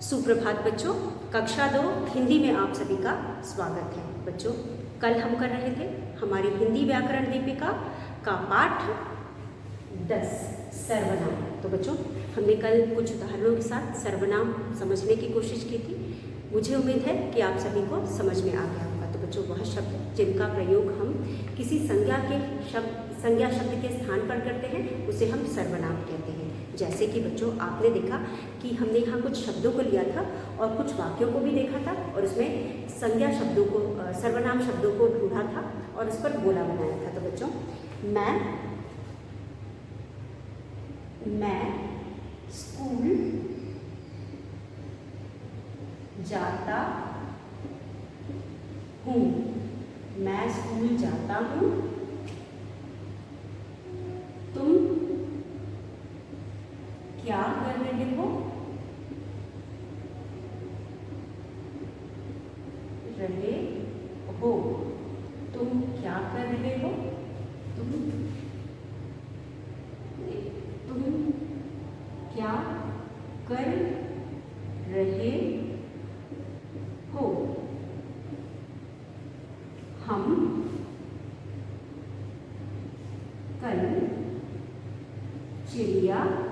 सुप्रभात बच्चों, कक्षा 2 हिंदी में आप सभी का स्वागत है। बच्चों, कल हम कर रहे थे हमारी हिंदी व्याकरण दीपिका का पाठ 10 सर्वनाम। तो बच्चों, हमने कल कुछ उदाहरणों के साथ सर्वनाम समझने की कोशिश की थी। मुझे उम्मीद है कि आप सभी को समझ में आ गया होगा। तो बच्चों, वह शब्द जिनका प्रयोग हम किसी संज्ञा शब्द के स्थान पर करते हैं उसे हम सर्वनाम कहते हैं। जैसे कि बच्चों, आपने देखा कि हमने यहाँ कुछ शब्दों को लिया था और कुछ वाक्यों को भी देखा था और उसमें संज्ञा शब्दों को सर्वनाम शब्दों को ढूंढा था और इस पर गोला बनाया था। तो बच्चों, मैं स्कूल जाता हूँ। मैं स्कूल जाता हूँ। तुम क्या कर रहे हो? तुम क्या कर रहे हो? तुम क्या कर रहे हो? हम कल चिड़ियाघर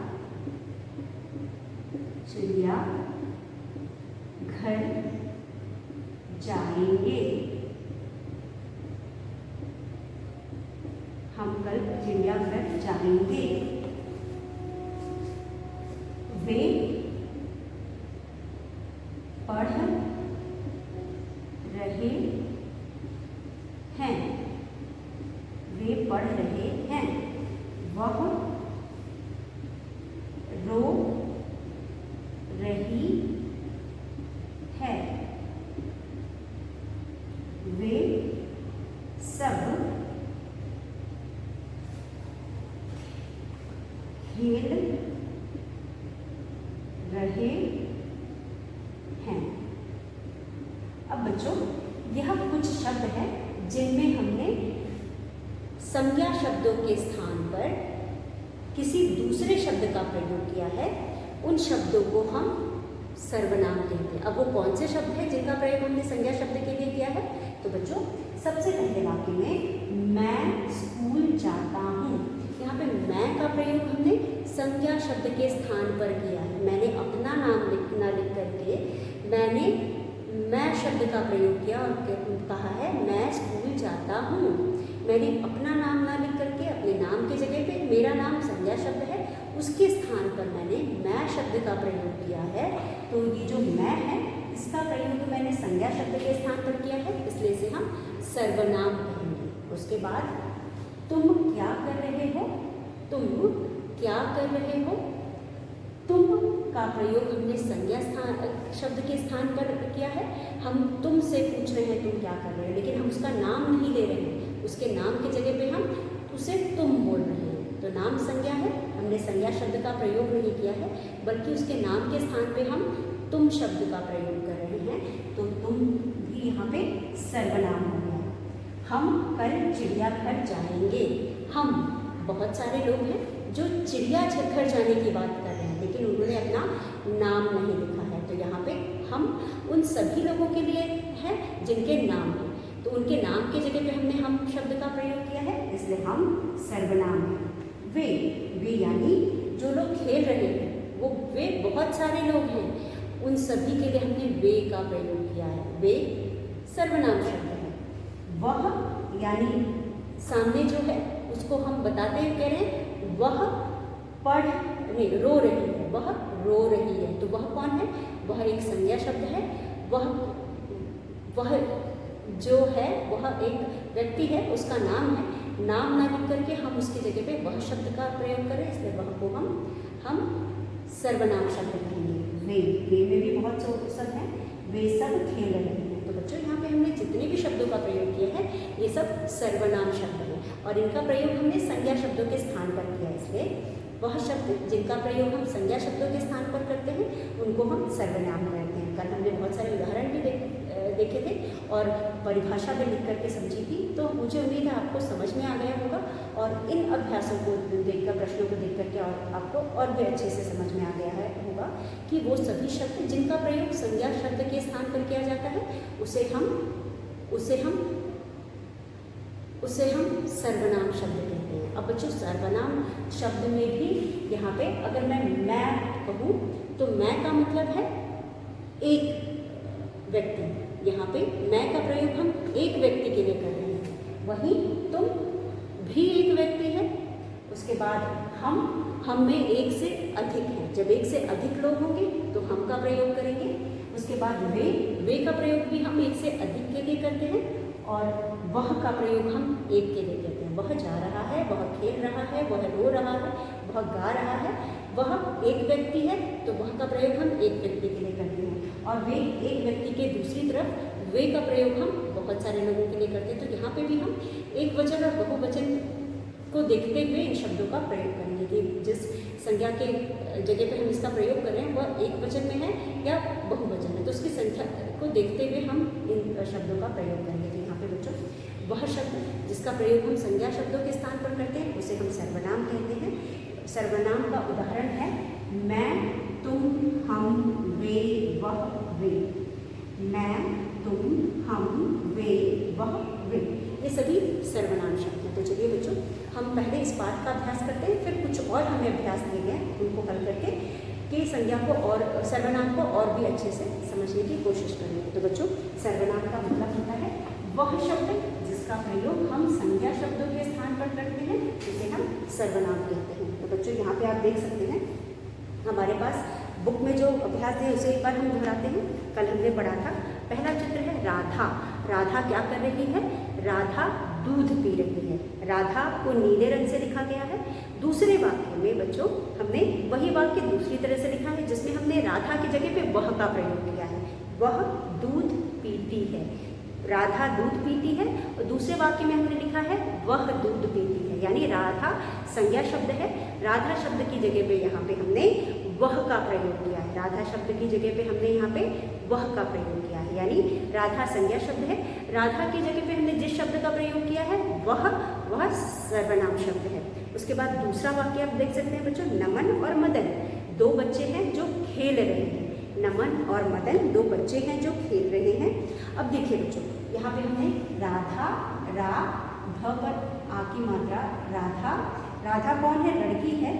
जाएंगे। हम कल चिड़ियाघर जाएंगे। वे पढ़ रहे हैं। वे पढ़ रहे हैं। वह रो रही है। वे सब खेल रहे हैं। अब बच्चों, यह कुछ शब्द है जिनमें हमने संज्ञा शब्दों के स्थान पर किसी दूसरे शब्द का प्रयोग किया है। उन शब्दों को हम सर्वनाम कहते हैं। अब वो कौन से शब्द हैं जिनका प्रयोग हमने संज्ञा शब्द के लिए किया है? तो बच्चों, सबसे पहले वाक्य में मैं स्कूल जाता हूँ। यहाँ पे मैं का प्रयोग हमने संज्ञा शब्द के स्थान पर किया है। मैंने अपना नाम न लिख करके मैंने मैं शब्द का प्रयोग किया और कहा है मैं स्कूल जाता हूँ। मैंने अपना नाम ना लिख करके अपने नाम की जगह पे मेरा नाम संज्ञा शब्द है उसके स्थान पर मैंने मैं शब्द का प्रयोग किया है। तो ये जो मैं है इसका प्रयोग मैंने संज्ञा शब्द के स्थान पर किया है, इसलिए इसे हम सर्वनाम कहेंगे। उसके बाद तुम क्या कर रहे हो? तुम क्या कर रहे हो? तुम का प्रयोग हमने संज्ञा शब्द के स्थान पर किया है। हम तुमसे पूछ रहे हैं तुम क्या कर रहे हो, लेकिन हम उसका नाम नहीं ले रहे हैं। उसके नाम की जगह पे हम उसे तुम बोल रहे हैं। तो नाम संज्ञा है, हमने संज्ञा शब्द का प्रयोग नहीं किया है, बल्कि उसके नाम के स्थान पे हम तुम शब्द का प्रयोग कर रहे हैं। तो तुम भी यहाँ पे सर्वनाम हो गया। हम कल चिड़ियाघर जाएंगे। हम बहुत सारे लोग हैं जो चिड़ियाघर जाने की बात कर रहे हैं, लेकिन उन्होंने अपना नाम नहीं लिखा है। तो यहाँ पे हम उन सभी लोगों के लिए है जिनके नाम हैं, तो उनके नाम की जगह पे हमने हम शब्द का प्रयोग किया है, इसलिए हम सर्वनाम हैं। वे यानी जो लोग खेल रहे हैं, वे बहुत सारे लोग हैं, उन सभी के लिए हमने वे का प्रयोग किया है। वे सर्वनाम शब्द है। वह यानी सामने जो है उसको हम बताते हुए कह रहे हैं वह रो रही है। वह रो रही है, तो वह कौन है? वह एक संज्ञा शब्द है। वह जो है वह एक व्यक्ति है, उसका नाम है। नाम ना लिख करके हम उसकी जगह पे वह शब्द का प्रयोग करें, इसलिए वह को हम सर्वनाम शब्द कहेंगे। वे में भी बहुत सब हैं। वे सब खेल रहे हैं। तो बच्चों, यहाँ पे हमने जितने भी शब्दों का प्रयोग किया है ये सब सर्वनाम शब्द हैं और इनका प्रयोग हमने संज्ञा शब्दों के स्थान पर किया है, इसलिए वह शब्द जिनका प्रयोग हम संज्ञा शब्दों के स्थान पर करते हैं उनको हम सर्वनाम कहते हैं। कल हमने बहुत सारे उदाहरण भी देखे थे और परिभाषा भी लिख करके समझी थी। तो मुझे उम्मीद है आपको समझ में आ गया होगा और इन अभ्यासों को देखकर, प्रश्नों को देख करके और आपको और भी अच्छे से समझ में आ गया है होगा कि वो सभी शब्द जिनका प्रयोग संज्ञा शब्द के स्थान पर किया जाता है उसे हम सर्वनाम शब्द कहते हैं। अब बच्चों सर्वनाम शब्द में भी यहाँ पे अगर मैं कहूँ तो मैं का मतलब है एक व्यक्ति। यहाँ पे मैं का प्रयोग हम एक व्यक्ति के लिए कर रहे हैं। वहीं तुम भी एक व्यक्ति है। उसके बाद हम में एक से अधिक है। जब एक से अधिक लोग होंगे तो हम का प्रयोग करेंगे। उसके बाद वे का प्रयोग भी हम एक से अधिक के लिए करते हैं और वह का प्रयोग हम एक के लिए करते हैं। वह जा रहा है, वह खेल रहा है, वह रो रहा है, वह गा रहा है। वह एक व्यक्ति है तो वह का प्रयोग हम एक व्यक्ति के लिए करते हैं और वे एक व्यक्ति के दूसरी तरफ वे का प्रयोग हम बहुत सारे लोगों के लिए करते हैं। तो यहाँ पे भी हम एक वचन और बहुवचन को देखते हुए इन शब्दों का प्रयोग करेंगे कि जिस संज्ञा के जगह पे हम इसका प्रयोग कर रहे हैं वह एक वचन में है या बहुवचन है, तो उसकी संख्या को देखते हुए हम इन शब्दों का प्रयोग करेंगे। तो यहाँ पे बच्चों वह शब्द जिसका प्रयोग हम संज्ञा शब्दों के स्थान पर करते हैं उसे हम सर्वनाम कहते हैं। सर्वनाम का उदाहरण है मैं, तुम, हम, वे, वह, वे। मैं, तुम, हम, वे, वह, वे, ये सभी सर्वनाम शब्द हैं। तो चलिए बच्चों हम पहले इस पाठ का अभ्यास करते हैं, फिर कुछ और हमें अभ्यास दिए गए उनको हल करके कि संज्ञा को और सर्वनाम को और भी अच्छे से समझने की कोशिश करेंगे। तो बच्चों सर्वनाम का मतलब होता है वह शब्द जिसका प्रयोग हम संज्ञा शब्दों के स्थान पर करते हैं उसे हम सर्वनाम कहते हैं। तो बच्चों यहाँ पे आप देख सकते हैं हमारे पास बुक में जो अभ्यास है उसे एक बार हम दोहराते हैं। कल हमने पढ़ा था, पहला चित्र है राधा। राधा क्या कर रही है? राधा दूध पी रही है। राधा को नीले रंग से लिखा गया है। दूसरे वाक्य में बच्चों हमने वही वाक्य दूसरी तरह से लिखा है जिसमें हमने राधा की जगह पे वह का प्रयोग किया है। वह दूध पीती है। राधा दूध पीती है और दूसरे वाक्य में हमने लिखा है वह दूध पीती है, यानी राधा संज्ञा शब्द है। राधा शब्द की जगह पे यहाँ पे हमने वह का प्रयोग किया है। राधा शब्द की जगह पे हमने यहाँ पे वह का प्रयोग किया है, यानी राधा संज्ञा शब्द है। राधा की जगह पे हमने जिस शब्द का प्रयोग किया है वह सर्वनाम शब्द है। उसके बाद दूसरा वाक्य आप देख सकते हैं बच्चों, नमन और मदन दो बच्चे हैं जो खेल रहे हैं। नमन और मदन दो बच्चे हैं जो खेल रहे हैं। अब देखिए बच्चों यहाँ पे हमने राधा, रा, ध पर आ की मात्रा राधा। राधा कौन है? लड़की है।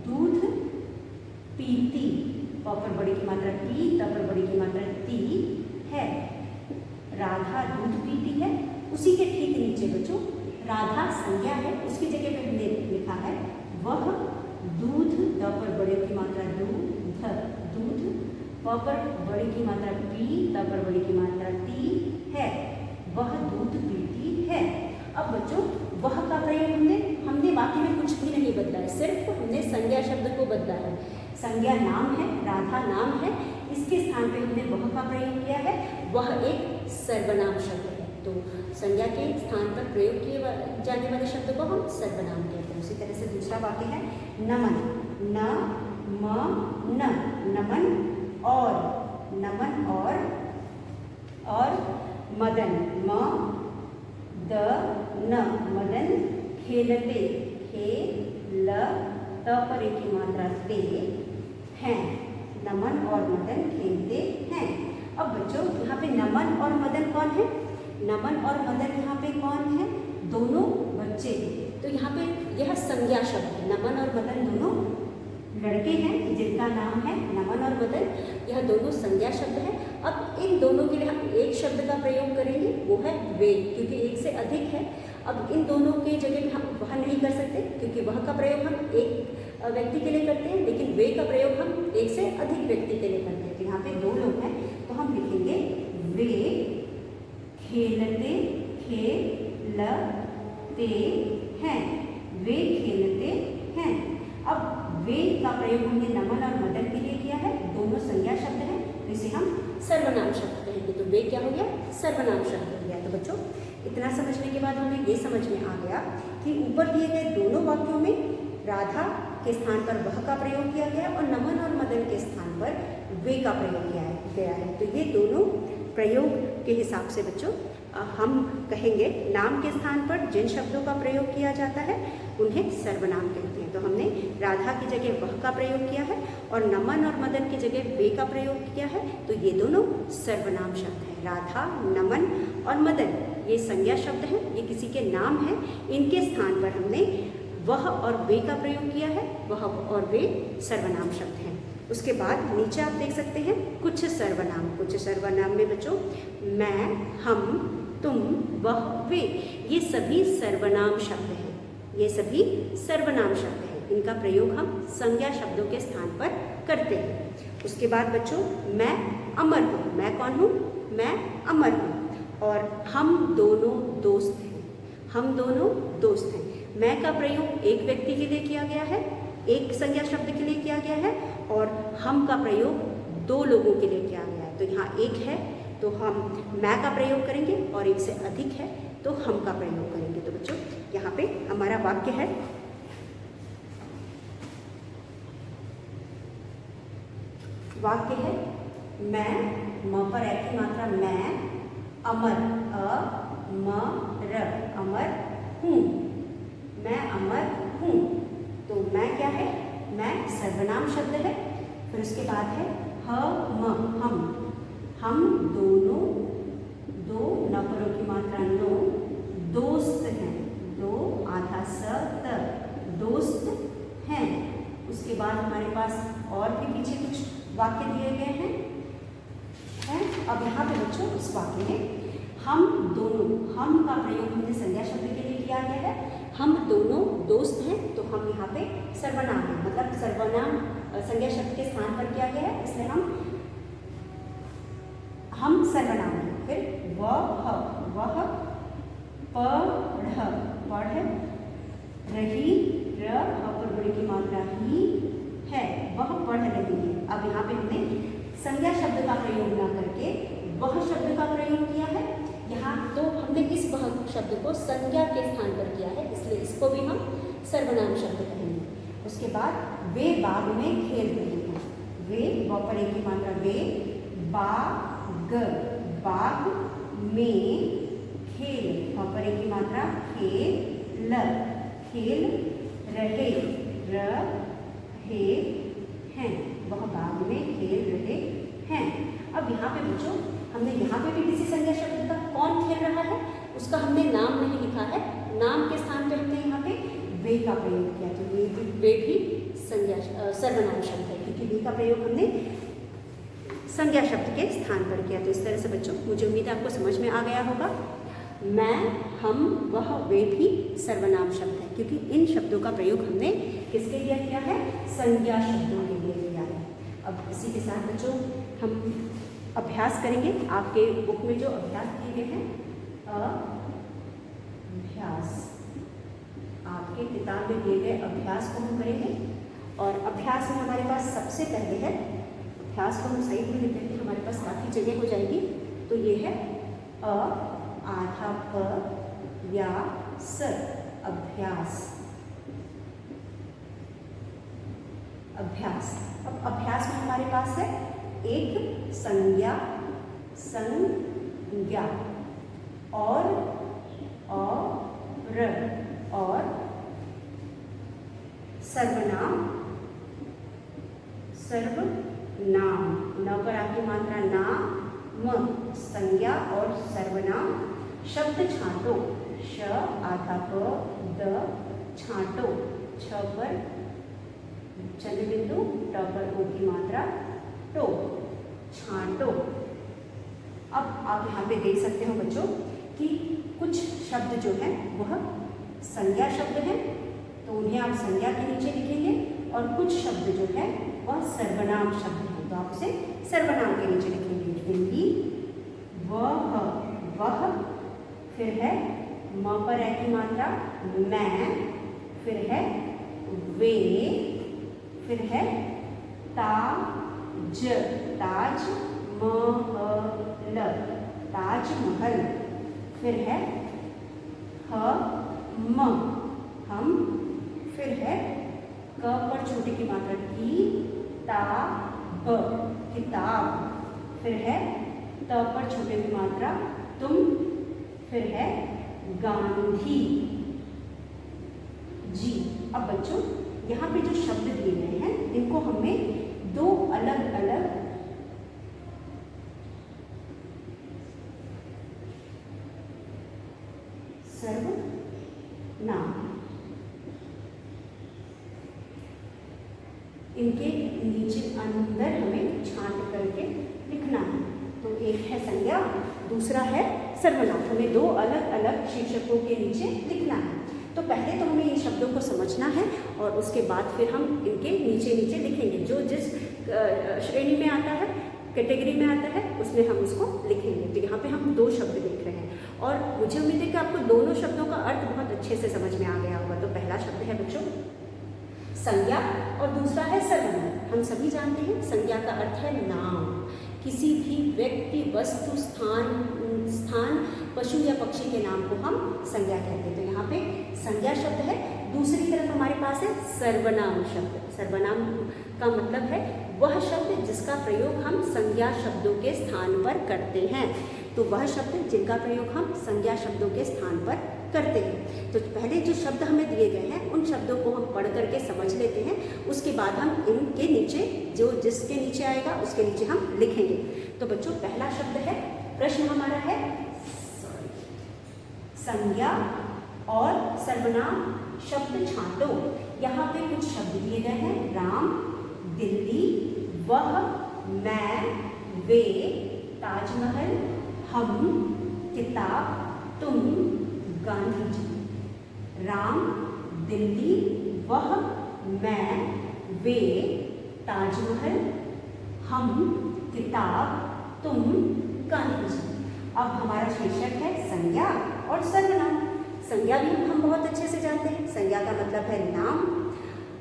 दूध पीती, प पर बड़ी की मात्रा टी, त पर बड़ी की मात्रा ती है। राधा दूध पीती है। उसी के ठीक नीचे बच्चों राधा संज्ञा है, उसकी जगह पे हमने लिखा है वह दूध, द पर बड़े की मात्रा दूध, दूध, प पर बड़ी की मात्रा पी, त पर बड़ी की मात्रा टी है। वह दूध पीती है। अब बच्चों वह का प्रयोग हमने वाक्य में कुछ भी नहीं बदला है, सिर्फ हमने संज्ञा शब्द को बदला है। संज्ञा नाम है, राधा नाम है, इसके स्थान पे हमने वह का प्रयोग किया है। वह एक सर्वनाम शब्द है, तो संज्ञा के स्थान पर प्रयोग किए जाने वाले शब्द को हम सर्वनाम कहते हैं। उसी तरह से दूसरा वाक्य है नमन, न, म, न, नमन और मदन, म, द, न, मदन खेलते, खे, ल, त पर एक की मात्रा ते हैं। नमन और मदन खेलते हैं। अब बच्चों यहाँ पे नमन और मदन कौन है? नमन और मदन यहाँ पे कौन है? दोनों बच्चे। तो यहाँ पे यह संज्ञा शब्द है। नमन और मदन दोनों लड़के हैं जिनका नाम है नमन और मदन, यह दोनों संज्ञा शब्द है। अब इन दोनों के लिए हम एक शब्द का प्रयोग करेंगे, वो है वे, क्योंकि एक से अधिक है। अब इन दोनों के जगह पे हम वह नहीं कर सकते क्योंकि वह का प्रयोग हम एक व्यक्ति के लिए करते हैं, लेकिन वे का प्रयोग हम एक से अधिक व्यक्ति के लिए करते हैं। तो यहाँ पे दो लोग हैं तो हम लिखेंगे वे खेलते, खेलते हैं। वे खेलते हैं। अब वे का प्रयोग हमने नमन और मदन के लिए किया है, दोनों संज्ञा शब्द हैं, तो इसे हम सर्वनाम शब्द कहेंगे। तो वे क्या हो गया? सर्वनाम शब्द हो गया। तो बच्चों इतना समझने के बाद हमें ये समझ में आ गया कि ऊपर दिए गए दोनों वाक्यों में राधा के स्थान पर वह का प्रयोग किया गया और नमन और मदन के स्थान पर वे का प्रयोग किया गया है। तो ये दोनों प्रयोग के हिसाब से बच्चों हम कहेंगे नाम के स्थान पर जिन शब्दों का प्रयोग किया जाता है उन्हें सर्वनाम कहते हैं। तो हमने राधा की जगह वह का प्रयोग किया है और नमन और मदन की जगह वे का प्रयोग किया है, तो ये दोनों सर्वनाम शब्द हैं। राधा, नमन और मदन ये संज्ञा शब्द हैं, ये किसी के नाम हैं। इनके स्थान पर हमने वह और वे का प्रयोग किया है, वह और वे सर्वनाम शब्द हैं। उसके बाद नीचे आप देख सकते हैं कुछ सर्वनाम। कुछ सर्वनाम में बच्चों मैं, हम, तुम, वह, वे, ये सभी सर्वनाम शब्द हैं। ये सभी सर्वनाम शब्द हैं, इनका प्रयोग हम संज्ञा शब्दों के स्थान पर करते हैं। उसके बाद बच्चों मैं अमर हूँ। मैं कौन हूँ? मैं अमर हूँ। और हम दोनों दोस्त हैं। हम दोनों दोस्त हैं। मैं का प्रयोग एक व्यक्ति के लिए किया गया है, एक संज्ञा शब्द के लिए किया गया है, और हम का प्रयोग दो लोगों के लिए किया गया है। तो यहाँ एक है तो हम मैं का प्रयोग करेंगे और एक से अधिक है तो हम का प्रयोग करेंगे। तो बच्चों यहाँ पे हमारा वाक्य है मैं, म पर ऐ की मात्रा मैं, अमर, अमर हूँ। मैं अमर हूँ। तो मैं क्या है? मैं सर्वनाम शब्द है। फिर उसके बाद है हम दोनों, दो नपरों की मात्रा नो, दोस्त हैं। दो आधा स त, दोस्त हैं। उसके बाद हमारे पास और भी पीछे कुछ वाक्य दिए गए हैं। अब यहाँ पे बच्चों इस वाक्य में हम दोनों, हम का प्रयोग हमने संज्ञा शब्द के लिए किया गया है। हम दोनों दोस्त हैं, तो हम यहाँ पे सर्वनाम है, मतलब सर्वनाम संज्ञा शब्द के स्थान पर किया गया है, इसलिए हम सर्वनाम है। फिर वह पढ़ रही, पर बड़ी की मात्रा ही है, वह पढ़ रही है। अब यहाँ पे हमने संज्ञा शब्द का प्रयोग ना करके वह शब्द का प्रयोग किया है। यहाँ तो हमने इस वह शब्द को संज्ञा के स्थान पर किया है, इसलिए इसको भी हम सर्वनाम शब्द कहेंगे। उसके बाद वे बाग में खेल रहे हैं। वे व पर एक की मात्रा वे, बाग में खेल, व पर एक की मात्रा खेल रहे हैं। वह बाग में खेल रहे हैं। अब यहाँ पे बच्चों हमने यहाँ पे भी किसी संज्ञा शब्द का कौन खेल रहा है उसका हमने नाम नहीं लिखा है, नाम के स्थान पे हमने यहाँ पे वे का प्रयोग किया। तो वे भी संज्ञा सर्वनाम शब्द है, क्योंकि वे का प्रयोग हमने संज्ञा शब्द के स्थान पर किया। तो इस तरह से बच्चों मुझे उम्मीद है आपको समझ में आ गया होगा। मैं, हम, वह, वे भी सर्वनाम शब्द है, क्योंकि इन शब्दों का प्रयोग हमने किसके लिए किया है? संज्ञा शब्दों के लिए किया है। अब इसी के साथ बच्चों हम अभ्यास करेंगे। आपके बुक में जो अभ्यास दिए गए हैं, अभ्यास, आपके किताब में दिए गए अभ्यास को हम करेंगे। और अभ्यास में हमारे पास सबसे पहले है, अभ्यास को हम साइड में लिख देंगे, हमारे पास काफ़ी जगह हो जाएगी। तो ये है आधा प या स, अभ्यास। अब अभ्यास में हमारे पास है एक संज्ञा और सर्वनाम। न पर आपकी मात्रा ना, म, संज्ञा और सर्वनाम। शब्द छांटो, श आधा प, द, छांटो, छ पर चंद्र बिंदु, ट पर ओ की मात्रा टो, छांटो। अब आप यहाँ पे देख सकते हो बच्चों कि कुछ शब्द जो है वह संज्ञा शब्द है, तो उन्हें आप संज्ञा के नीचे लिखेंगे, और कुछ शब्द जो है वह सर्वनाम शब्द है, तो आप उसे सर्वनाम के नीचे लिखेंगे। बिल्ली, वह, फिर है म पर ऐ की मात्रा मैं, फिर है वे, फिर है ताज, ताजमहल, फिर है हम, फिर है क पर छोटी की मात्रा किताब, फिर है त पर छोटे की मात्रा तुम, फिर है गांधी जी। अब बच्चों यहाँ पे जो शब्द दिए गए हैं इनको हमें दो अलग अलग सर्वनाम, इनके नीचे अंदर हमें छांट करके लिखना है। तो एक है संज्ञा, दूसरा है सर्वनाम। हमें दो अलग अलग शीर्षकों के नीचे लिखना है। तो पहले तो हमें इन शब्दों को समझना है और उसके बाद फिर हम इनके नीचे नीचे लिखेंगे। जो जिस श्रेणी में आता है, कैटेगरी में आता है, उसमें हम उसको लिखेंगे। तो यहाँ पे हम दो शब्द देख रहे हैं और मुझे उम्मीद है कि आपको दोनों शब्दों का अर्थ बहुत अच्छे से समझ में आ गया होगा। तो पहला शब्द है बच्चों संज्ञा और दूसरा है सर्वनाम। हम सभी जानते हैं संज्ञा का अर्थ है नाम। किसी भी व्यक्ति, वस्तु, स्थान, पशु या पक्षी के नाम को हम संज्ञा कहते हैं। तो यहाँ पे संज्ञा शब्द है। दूसरी तरफ हमारे पास है सर्वनाम शब्द। सर्वनाम का मतलब है वह शब्द जिसका प्रयोग हम संज्ञा शब्दों के स्थान पर करते हैं। तो वह शब्द जिनका प्रयोग हम संज्ञा शब्दों के स्थान पर करते हैं। तो पहले जो शब्द हमें दिए गए हैं उन शब्दों को हम पढ़ करके समझ लेते हैं। उसके बाद हम इनके नीचे जो जिसके नीचे आएगा उसके नीचे हम लिखेंगे। तो बच्चों पहला शब्द है, प्रश्न हमारा है संज्ञा और सर्वनाम शब्द छांटो। यहाँ पे कुछ शब्द दिए गए हैं, राम, दिल्ली, वह, मैं, वे, ताजमहल, हम, किताब, तुम, गांधी जी। राम, दिल्ली, वह, मैं, वे, ताजमहल, हम, किताब, तुम, गांधी जी। अब हमारा शीर्षक है संज्ञा और सर्वनाम। संज्ञा भी हम बहुत अच्छे से जानते हैं। संज्ञा का मतलब है नाम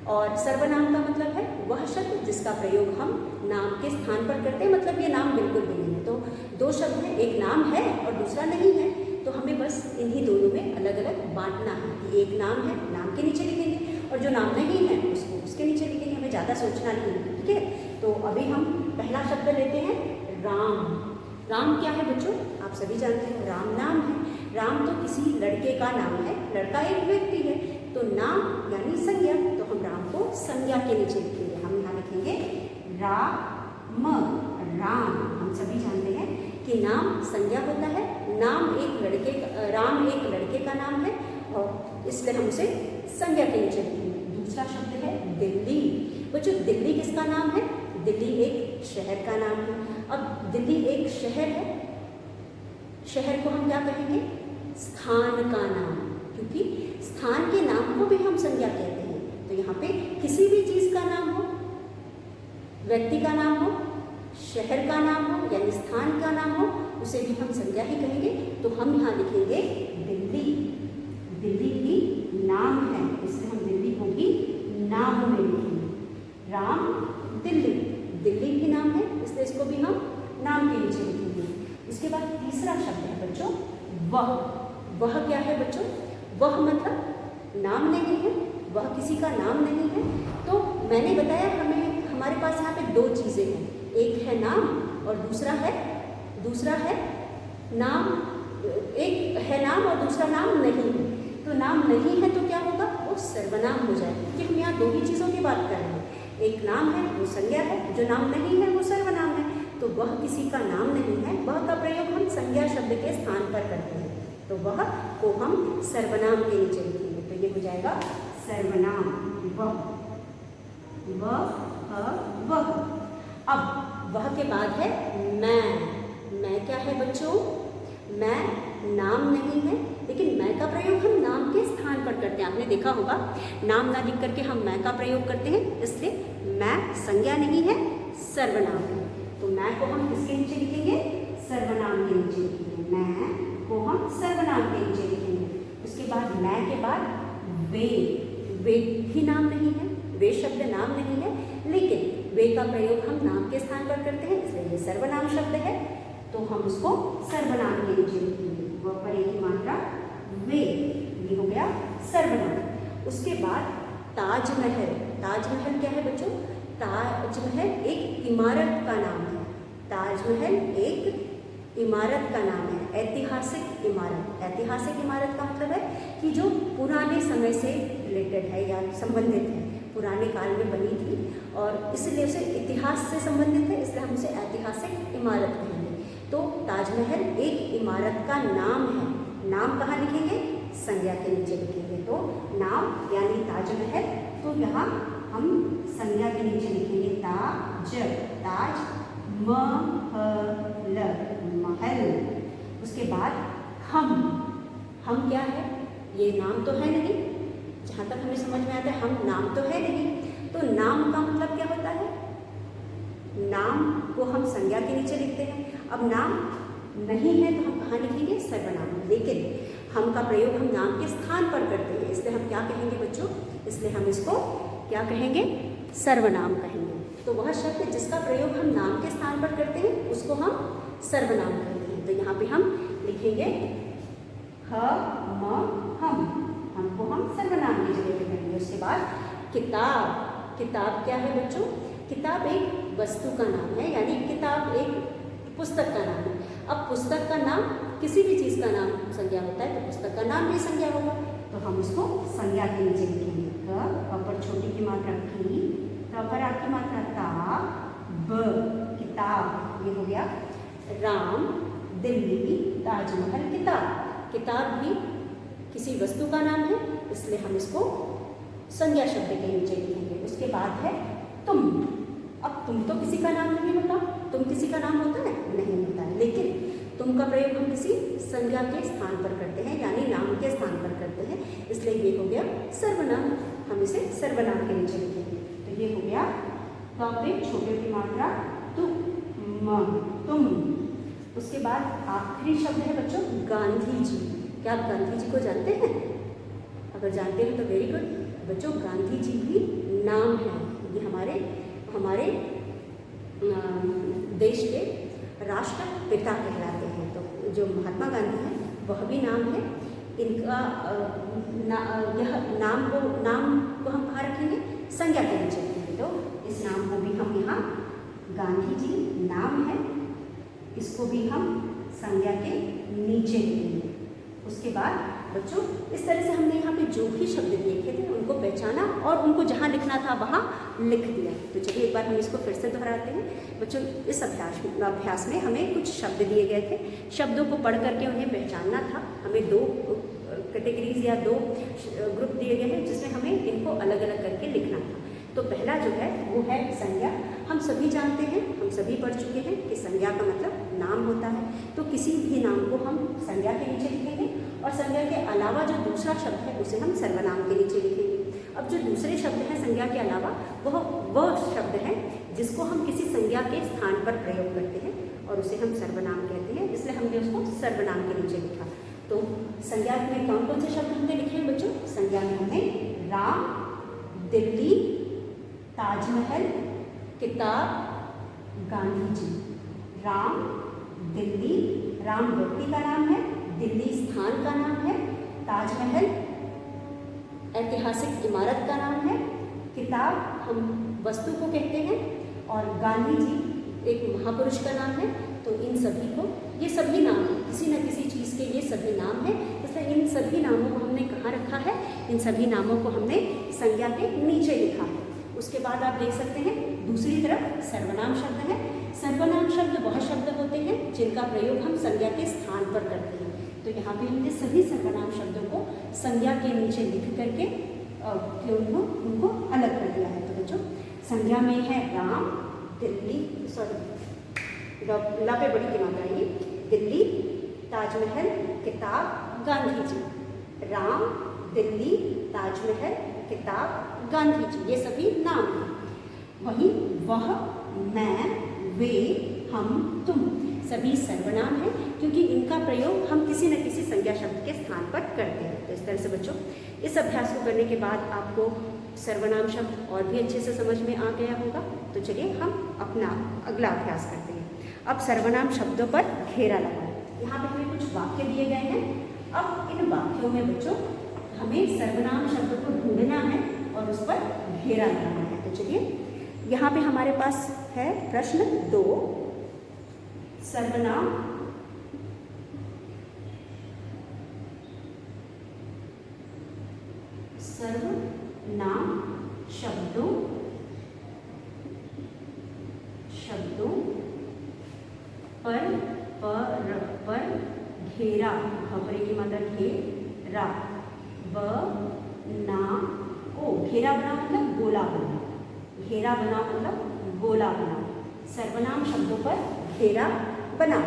और सर्वनाम का मतलब है वह शब्द जिसका प्रयोग हम नाम के स्थान पर करते हैं। मतलब ये नाम बिल्कुल भी नहीं है। तो दो शब्द हैं, एक नाम है और दूसरा नहीं है। तो हमें बस इन्हीं दोनों में अलग अलग बांटना है कि एक नाम है, नाम के नीचे लिखेंगे, और जो नाम नहीं है उसको उसके नीचे लिखेंगे। हमें ज़्यादा सोचना नहीं है, ठीक है। तो अभी हम पहला शब्द लेते हैं राम। राम क्या है बच्चों? आप सभी जानते हैं राम नाम है। राम तो किसी लड़के का नाम है, लड़का एक व्यक्ति है। तो नाम यानी संज्ञा, तो हम राम को संज्ञा के नीचे लिखेंगे। हम यहाँ लिखेंगे राम। राम हम सभी जानते हैं कि नाम संज्ञा होता है। नाम एक लड़के का, राम एक लड़के का नाम है और इसलिए हम उसे संज्ञा के नीचे लिखेंगे। दूसरा शब्द है दिल्ली। बच्चों दिल्ली किसका नाम है? दिल्ली एक शहर का नाम है। अब दिल्ली एक शहर है, शहर को हम क्या कहेंगे? स्थान का नाम, क्योंकि स्थान के नाम को भी हम संज्ञा कहते हैं। तो यहाँ पे किसी भी चीज़ का नाम हो, व्यक्ति का नाम हो, शहर का नाम हो यानी स्थान का नाम हो, उसे भी हम संज्ञा ही कहेंगे। तो हम यहाँ लिखेंगे दिल्ली। दिल्ली भी नाम है, इसलिए हम दिल्ली को भी नाम में लिखेंगे। राम, दिल्ली, दिल्ली भी नाम है इसलिए इसको भी हम नाम के नीचे लिखेंगे। उसके बाद तीसरा शब्द है बच्चों वह। वह क्या है बच्चों? वह मतलब नाम नहीं है, वह किसी का नाम नहीं है। तो मैंने बताया हमारे पास यहाँ पे दो चीज़ें हैं, एक है नाम और दूसरा है नाम। एक है नाम और दूसरा नाम नहीं है। तो नाम नहीं है तो क्या होगा? वो सर्वनाम हो जाएगा, क्योंकि हम यहाँ दो ही चीज़ों की बात कर रहे हैं। एक नाम है वो संज्ञा है, जो नाम नहीं है वो सर्वनाम है। तो वह किसी का नाम नहीं है, वह का प्रयोग हम संज्ञा शब्द के स्थान पर करते हैं। तो वह को हम सर्वनाम के नीचे लिखेंगे। तो ये हो जाएगा सर्वनाम वह। वह। अब वह के बाद है मैं क्या है बच्चों? मैं नाम नहीं है, लेकिन मैं का प्रयोग हम नाम के स्थान पर करते हैं। आपने देखा होगा नाम ना लिख करके हम मैं का प्रयोग करते हैं, इसलिए मैं संज्ञा नहीं है, सर्वनाम है। तो मैं को हम किसके नीचे लिखेंगे? सर्वनाम के नीचे लिखेंगे। मैं को हम सर्वनाम के नीचे लिखेंगे। उसके बाद मैं के बाद वे भी नाम नहीं है, वे शब्द नाम नहीं है, लेकिन वे का प्रयोग हम नाम के स्थान पर करते हैं, इसलिए ये सर्वनाम शब्द है। तो हम उसको सर्वनाम के नीचे लिखेंगे। वह पर एक ही मात्रा वे, ये हो गया सर्वनाम। उसके बाद ताजमहल। ताजमहल क्या है बच्चों? ताजमहल एक इमारत का नाम है। ताजमहल एक इमारत का नाम है, ऐतिहासिक इमारत। ऐतिहासिक इमारत का मतलब है कि जो पुराने समय से रिलेटेड है या संबंधित है, पुराने काल में बनी थी और इसलिए उसे इतिहास से संबंधित है, इसलिए हम उसे ऐतिहासिक इमारत कहेंगे। तो ताजमहल एक इमारत का नाम है। नाम कहाँ लिखेंगे? संज्ञा के नीचे लिखेंगे। तो नाम यानी ताजमहल, तो यहाँ हम संज्ञा के नीचे लिखेंगे ताज, ताज, महल, महल। उसके बाद हम क्या है? ये नाम तो है नहीं, जहाँ तक हमें समझ में आता है हम नाम तो है नहीं। तो नाम का मतलब क्या होता है? नाम को हम संज्ञा के नीचे लिखते हैं। अब नाम नहीं है तो हम कहाँ लिखेंगे? सर्वनाम। लेकिन हम का प्रयोग हम नाम के स्थान पर करते हैं, इसलिए हम क्या कहेंगे बच्चों? इसलिए हम इसको क्या कहेंगे? सर्वनाम कहेंगे। तो वह शब्द जिसका प्रयोग हम नाम के स्थान पर करते हैं उसको हम सर्वनाम कहते हैं। तो यहाँ पे हम लिखेंगे हमको हम सर्वनाम की जगह पे करेंगे। उसके बाद किताब। किताब क्या है बच्चों? किताब एक वस्तु का नाम है, यानी किताब एक पुस्तक का नाम है। अब पुस्तक का नाम किसी भी चीज़ का नाम संज्ञा होता है, तो पुस्तक का नाम भी संज्ञा होगा, तो हम उसको संज्ञा के नीचे लिखेंगे। क पर छोटी की मात्रा की, त पर आपकी मात्रा ता, ब, किताब, ये हो गया। राम, दिल्ली, ताजमहल, किताब। किताब भी किसी वस्तु का नाम है, इसलिए हम इसको संज्ञा शब्द के नीचे लिखेंगे। उसके बाद है तुम। अब तुम तो किसी का नाम नहीं होता, तुम किसी का नाम होता है? नहीं होता है, लेकिन तुम का प्रयोग हम किसी संज्ञा के स्थान पर करते हैं, यानी नाम के स्थान पर करते हैं, इसलिए ये हो गया सर्वनाम। हम इसे सर्वनाम के नीचे लिखेंगे। तो ये हो गया पे छोटे की मात्रा तुम। उसके बाद आखिरी शब्द है बच्चों गांधी जी। क्या आप गांधी जी को जानते हैं? अगर जानते हैं तो वेरी गुड बच्चों। गांधी जी भी नाम है, ये हमारे देश के राष्ट्रपिता कहलाते हैं। तो जो महात्मा गांधी हैं वह भी नाम है। इनका यह नाम को हम कहाँ रखेंगे? संज्ञा के नीचे रखेंगे। तो इस नाम को भी हम यहाँ, गांधी जी नाम है, इसको भी हम संज्ञा के नीचे लिखेंगे। उसके बाद बच्चों इस तरह से हमने यहाँ पे जो भी शब्द देखे थे उनको पहचाना और उनको जहाँ लिखना था वहाँ लिख दिया। तो चलिए एक बार हम इसको फिर से दोहराते हैं। बच्चों इस अभ्यास में हमें कुछ शब्द दिए गए थे, शब्दों को पढ़ करके उन्हें पहचानना था। हमें दो कैटेगरीज या दो ग्रुप दिए गए हैं जिसमें हमें इनको अलग अलग करके लिखना था। तो पहला जो है वो है संज्ञा। हम सभी जानते हैं, हम सभी पढ़ चुके हैं कि संज्ञा का मतलब नाम होता है। तो किसी भी नाम को हम संज्ञा के नीचे लिखेंगे और संज्ञा के अलावा जो दूसरा शब्द है उसे हम सर्वनाम के नीचे लिखेंगे। अब जो दूसरे शब्द हैं संज्ञा के अलावा वह शब्द है जिसको हम किसी संज्ञा के स्थान पर प्रयोग करते हैं और उसे हम सर्वनाम कहते हैं, इसलिए हमने उसको सर्वनाम के नीचे लिखा। तो संज्ञा में कौन कौन से शब्द हमने लिखे हैं बच्चों? संज्ञा में हमने राम, दिल्ली, ताजमहल, किताब, गांधी जी। राम, दिल्ली, राम व्यक्ति का नाम है, दिल्ली स्थान का नाम है, ताजमहल ऐतिहासिक इमारत का नाम है, किताब हम वस्तु को कहते हैं और गांधी जी एक महापुरुष का नाम है। तो इन सभी को, ये सभी नाम किसी न किसी चीज़ के ये सभी नाम हैं, इसलिए इन सभी नामों को हमने कहाँ रखा है? इन सभी नामों को हमने संज्ञा के नीचे लिखा है। उसके बाद आप देख सकते हैं दूसरी तरफ सर्वनाम शब्द है। सर्वनाम शब्द वह शब्द होते हैं जिनका प्रयोग हम संज्ञा के स्थान पर करते हैं। तो यहाँ पे हमने सभी सर्वनाम शब्दों को संज्ञा के नीचे लिख करके उनको अलग कर दिया है। तो बच्चों संज्ञा में है राम, दिल्ली, ला पे बड़ी की मात्रा ये, दिल्ली, ताजमहल, किताब, गांधी जी। राम, दिल्ली, ताजमहल, किताब, गांधी जी, ये सभी नाम हैं। वहीं वह, मैं, वे, हम, तुम सभी सर्वनाम हैं क्योंकि इनका प्रयोग हम किसी न किसी संज्ञा शब्द के स्थान पर करते हैं। तो इस तरह से बच्चों इस अभ्यास को करने के बाद आपको सर्वनाम शब्द और भी अच्छे से समझ में आ गया होगा। तो चलिए हम अपना अगला अभ्यास करते हैं। अब सर्वनाम शब्दों पर घेरा लगाएं। यहाँ पे हमें कुछ वाक्य दिए गए हैं। अब इन वाक्यों में बच्चों हमें सर्वनाम शब्द को ढूंढना है और उस पर घेरा लगाना है। तो चलिए यहाँ पे हमारे पास है प्रश्न 2, सर्वनाम पर घेरा, भपरे की मात्रा घेरा, बनाओ, घेरा बना मतलब गोला बना, घेरा बना मतलब गोला बना, सर्वनाम शब्दों पर घेरा बना।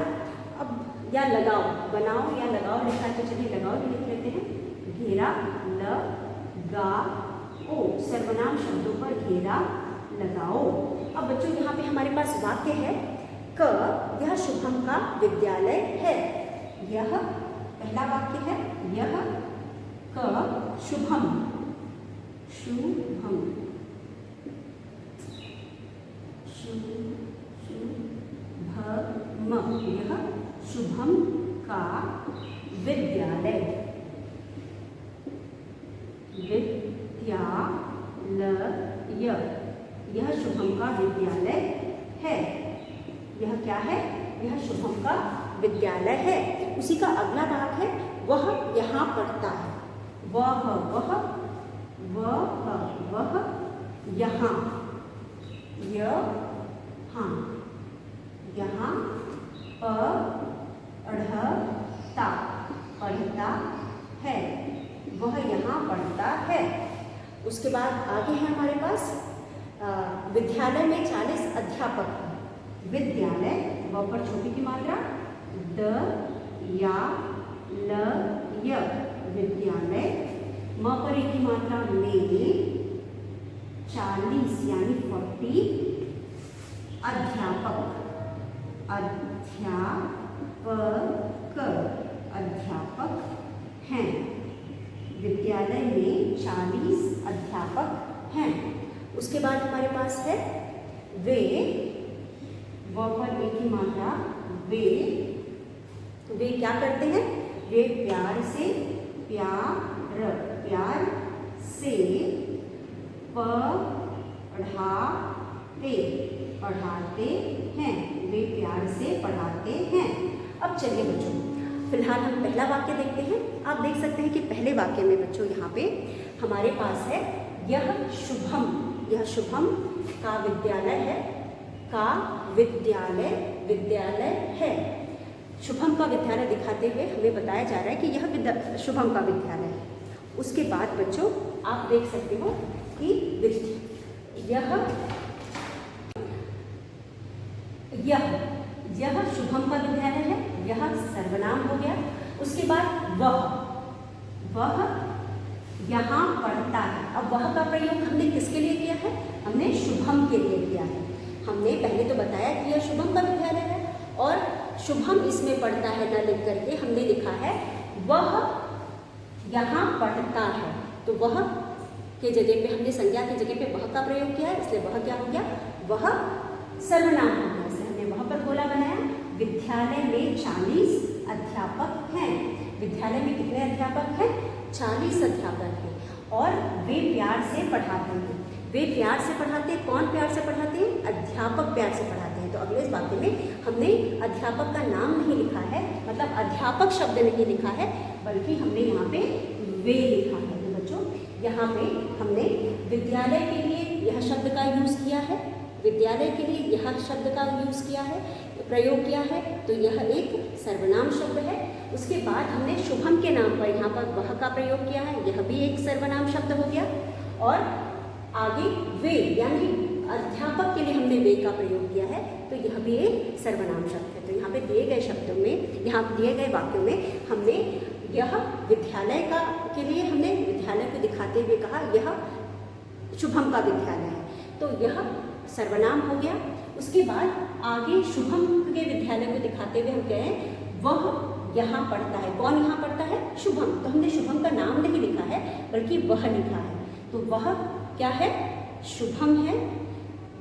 अब या लगाओ, बनाओ या लगाओ लिखा है तो चलिए लगाओ लिख लेते हैं, घेरा लगाओ, सर्वनाम शब्दों पर घेरा लगाओ। अब बच्चों यहाँ पे हमारे पास वाक्य है क यह शुभम का विद्यालय है। यह पहला वाक्य है, यह क शुभम, शुभम, शुभम, यह शुभम का विद्यालय, विद्यालय, यह शुभम का विद्यालय है। यह क्या है? यह शुभम का विद्यालय है। उसी का अगला भाग है वह यहाँ पढ़ता है। वह यहाँ, यहाँ पढ़ता है, वह यहाँ पढ़ता है। उसके बाद आगे है हमारे पास विद्यालय में 40 अध्यापक हैं। विद्यालय, व पर छोटी की मात्रा, द या ल य, विद्यालय, म पर एक की मात्रा में 40 यानी 40 अध्यापक, अध्यापक हैं। विद्यालय में 40 अध्यापक हैं। उसके बाद हमारे पास है वे, व पर एक ही मात्रा, वे क्या करते हैं? वे प्यार से पढ़ाते हैं। वे प्यार से पढ़ाते हैं। अब चलिए बच्चों, फिलहाल हम पहला वाक्य देखते हैं। आप देख सकते हैं कि पहले वाक्य में बच्चों यहाँ पे हमारे पास है यह शुभम, यह शुभम का विद्यालय है, का विद्यालय है। शुभम का विद्यालय दिखाते हुए हमें बताया जा रहा है कि यह शुभम का विद्यालय है। उसके बाद बच्चों आप देख सकते हो कि यह शुभम का विद्यालय है, यह सर्वनाम हो गया। उसके बाद वह यहाँ पढ़ता है। अब वह का प्रयोग हमने किसके लिए किया है? हमने शुभम के लिए किया है। हमने पहले तो बताया कि यह शुभम का विद्यालय है और शुभम इसमें पढ़ता है न लिख करके हमने लिखा है वह यहाँ पढ़ता है। तो वह के जगह पे हमने संज्ञा की जगह पे वह का प्रयोग किया है, इसलिए वह क्या हो गया? वह सर्वनाम हो गया। इसलिए हमने वह पर गोला बनाया। विद्यालय में 40 अध्यापक हैं। विद्यालय में कितने अध्यापक हैं? 40 अध्यापक हैं और वे प्यार से पढ़ाते हैं। वे प्यार से पढ़ाते हैं। कौन प्यार से पढ़ाते हैं? अध्यापक प्यार से पढ़ाते हैं। तो अगले इस वाक्य में हमने अध्यापक का नाम नहीं लिखा है, मतलब अध्यापक शब्द नहीं लिखा है, बल्कि हमने यहाँ पे वे लिखा है। तो बच्चों यहाँ पे हमने विद्यालय के लिए यह शब्द का यूज़ किया है, विद्यालय के लिए यह शब्द का यूज़ किया है, प्रयोग किया है। तो यह एक सर्वनाम शब्द है। उसके बाद हमने शुभम के नाम पर यहाँ पर वह का प्रयोग किया है, यह भी एक सर्वनाम शब्द हो गया। और आगे वे यानी अध्यापक के लिए हमने वे का प्रयोग किया है, तो यह भी एक सर्वनाम शब्द है। तो यहाँ पे दिए गए शब्दों में, यहाँ दिए गए वाक्यों में हमने यह विद्यालय का के लिए हमने विद्यालय को दिखाते हुए कहा यह शुभम का विद्यालय है, तो यह सर्वनाम हो गया। उसके बाद आगे शुभम के विद्यालय को दिखाते हुए हम कहें वह यहाँ पढ़ता है। कौन यहाँ पढ़ता है? शुभम। तो हमने शुभम का नाम नहीं लिखा है, बल्कि वह लिखा है। तो वह क्या है? शुभम है।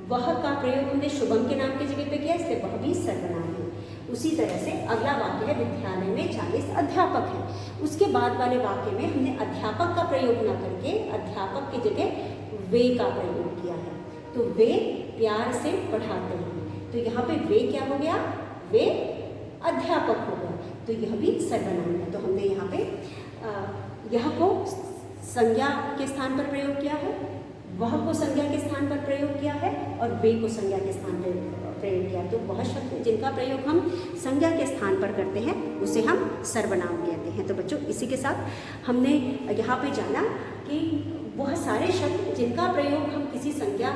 वह का प्रयोग हमने शुभम के नाम की जगह पे किया, इसलिए वह भी सर्वनाम है। उसी तरह से अगला वाक्य है विद्यालय में 40 अध्यापक हैं। उसके बाद वाले वाक्य में हमने अध्यापक का प्रयोग न करके अध्यापक की जगह वे का प्रयोग किया है। तो वे प्यार से पढ़ाते हैं। तो यहाँ पे वे क्या हो गया? वे अध्यापक हो गया। तो यह भी सर्वनाम है। तो हमने यहाँ पे यह को संज्ञा के स्थान पर प्रयोग किया है, वह को संज्ञा के स्थान पर प्रयोग किया है और वे को संज्ञा के स्थान पर प्रयोग किया। तो वह शब्द जिनका प्रयोग हम संज्ञा के स्थान पर करते हैं उसे हम सर्वनाम कहते हैं। तो बच्चों इसी के साथ हमने यहाँ पे जाना कि वह सारे शब्द जिनका प्रयोग हम किसी संज्ञा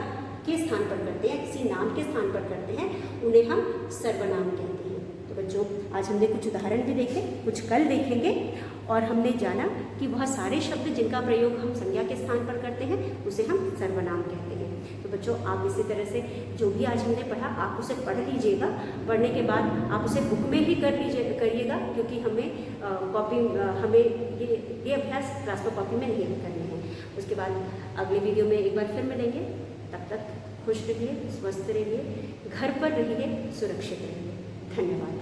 के स्थान पर करते हैं, किसी नाम के स्थान पर करते हैं, उन्हें हम सर्वनाम कहते हैं। तो बच्चों आज हमने कुछ उदाहरण भी देखे, कुछ कल देखेंगे और हमने जाना कि वह सारे शब्द जिनका प्रयोग हम संज्ञा के स्थान पर करते हैं उसे हम सर्वनाम कहते हैं। तो बच्चों आप इसी तरह से जो भी आज हमने पढ़ा आप उसे पढ़ लीजिएगा। पढ़ने के बाद आप उसे बुक में ही करिएगा, क्योंकि हमें ये अभ्यास क्लास में कॉपी में नहीं करने हैं। उसके बाद अगले वीडियो में एक बार फिर मिलेंगे। तब तक खुश रहिए, स्वस्थ रहिए, घर पर रहिए, सुरक्षित रहिए। धन्यवाद।